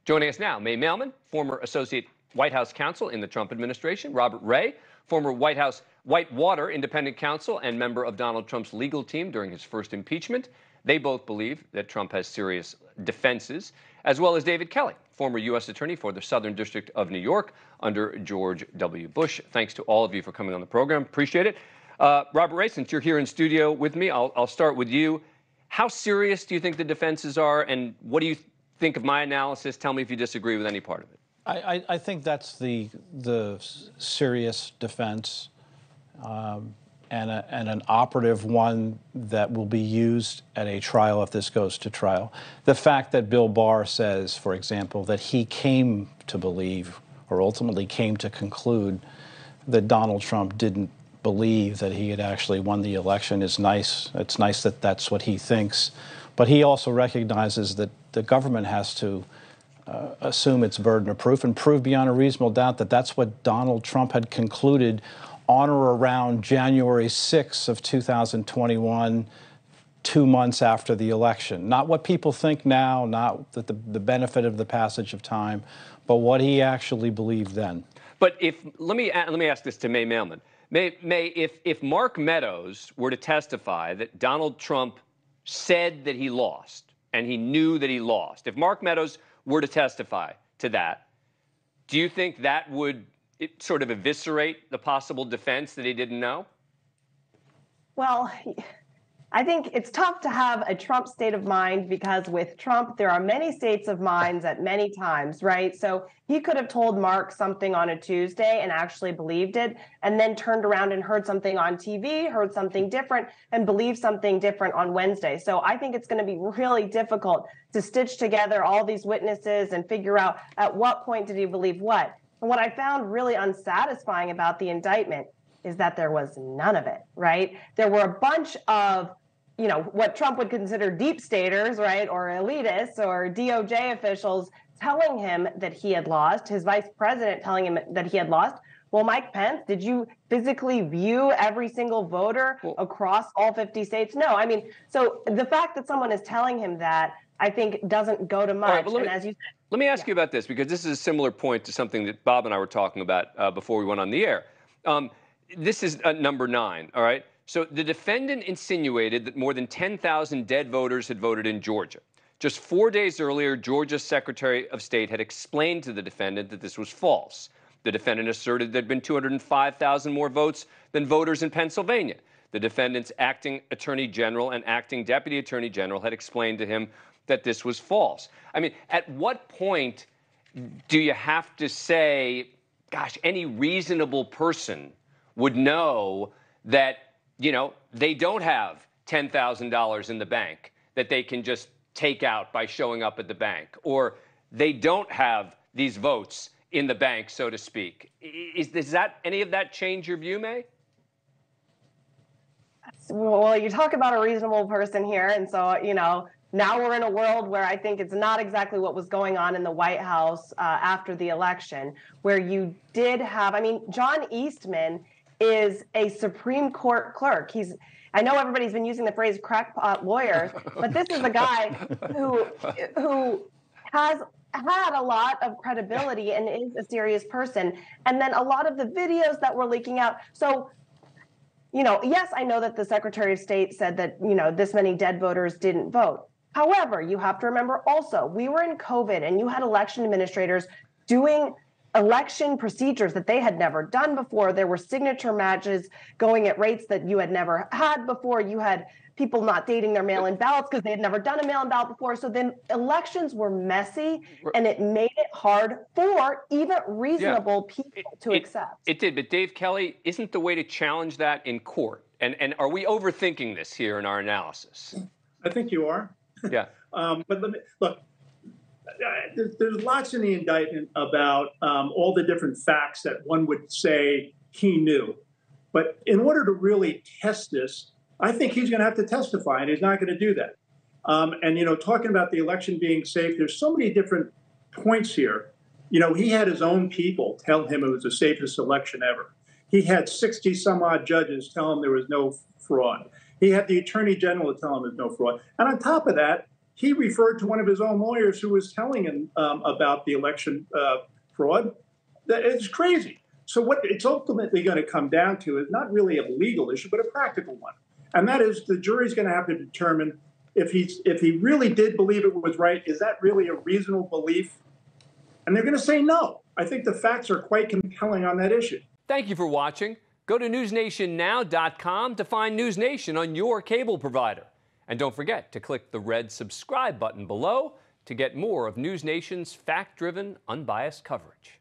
Joining us now, Mailman, former associate White House counsel in the Trump administration; Robert Ray, former Whitewater independent counsel and member of Donald Trump's legal team during his first impeachment. They both believe that Trump has serious defenses, as well as David Kelley, former U.S. attorney for the Southern District of New York under George W. Bush. Thanks to all of you for coming on the program. Appreciate it. Robert Ray, since you're here in studio with me, I'll start with you. How serious do you think the defenses are, and what do you think of my analysis? Tell me if you disagree with any part of it. I think that's the serious defense, and an operative one that will be used at a trial if this goes to trial. The fact that Bill Barr says, for example, that he came to believe or ultimately came to conclude that Donald Trump didn't believe that he had actually won the election is nice. It's nice that that's what he thinks. But he also recognizes that the government has to assume its burden of proof and prove beyond a reasonable doubt that that's what Donald Trump had concluded on or around January 6th of 2021, 2 months after the election. Not what people think now, not that the benefit of the passage of time, but what he actually believed then. But let me ask this to Mailman. If Mark Meadows were to testify that Donald Trump said that he lost and he knew that he lost, if Mark Meadows were to testify to that, do you think that would sort of eviscerate the possible defense that he didn't know? Well, I think it's tough to have a Trump state of mind because with Trump, there are many states of minds at many times, right? So he could have told Mark something on a Tuesday and actually believed it, and then turned around and heard something on TV, heard something different, and believed something different on Wednesday. So I think it's going to be really difficult to stitch together all these witnesses and figure out at what point did he believe what. And what I found really unsatisfying about the indictment is that there was none of it, right? There were a bunch of what Trump would consider deep staters, right, or elitists or DOJ officials telling him that he had lost, his vice president telling him that he had lost. Well, Mike Pence, did you physically view every single voter across all 50 states? No. I mean, so the fact that someone is telling him that, I think, doesn't go to much. Right, and as you said, let me ask you about this, because this is a similar point to something that Bob and I were talking about before we went on the air. This is number 9, all right? So the defendant insinuated that more than 10,000 dead voters had voted in Georgia. Just 4 days earlier, Georgia's Secretary of State had explained to the defendant that this was false. The defendant asserted there had been 205,000 more votes than voters in Pennsylvania. The defendant's acting attorney general and acting deputy attorney general had explained to him that this was false. I mean, at what point do you have to say, gosh, any reasonable person would know that they don't have $10,000 in the bank that they can just take out by showing up at the bank, or they don't have these votes in the bank, so to speak? Does that any of that change your view, May? Well, you talk about a reasonable person here, and so now we're in a world where I think it's not exactly what was going on in the White House after the election, where you did have, John Eastman is a Supreme Court clerk. I know everybody's been using the phrase crackpot lawyer, but this is a guy who has had a lot of credibility and is a serious person. And then a lot of the videos that were leaking out. So, yes, I know that the Secretary of State said that, this many dead voters didn't vote. However, you have to remember also, we were in COVID and you had election administrators doing election procedures that they had never done before. There were signature matches going at rates that you had never had before. You had people not dating their mail-in ballots because they had never done a mail-in ballot before. So then elections were messy, and it made it hard for even reasonable people to accept. It did, but Dave Kelley, isn't the way to challenge that in court? And are we overthinking this here in our analysis? I think you are. Yeah. But let me, look, there's lots in the indictment about all the different facts that one would say he knew. But in order to really test this, I think he's going to have to testify, and he's not going to do that. Talking about the election being safe, there's so many different points here. He had his own people tell him it was the safest election ever. He had 60 some odd judges tell him there was no fraud. He had the attorney general tell him there's no fraud. And on top of that, he referred to one of his own lawyers who was telling him about the election fraud. It's crazy. So what it's ultimately going to come down to is not really a legal issue, but a practical one. And that is the jury's going to have to determine if he really did believe it was right, is that really a reasonable belief? And they're going to say no. I think the facts are quite compelling on that issue. Thank you for watching. Go to newsnationnow.com to find NewsNation on your cable provider. And don't forget to click the red subscribe button below to get more of NewsNation's fact-driven, unbiased coverage.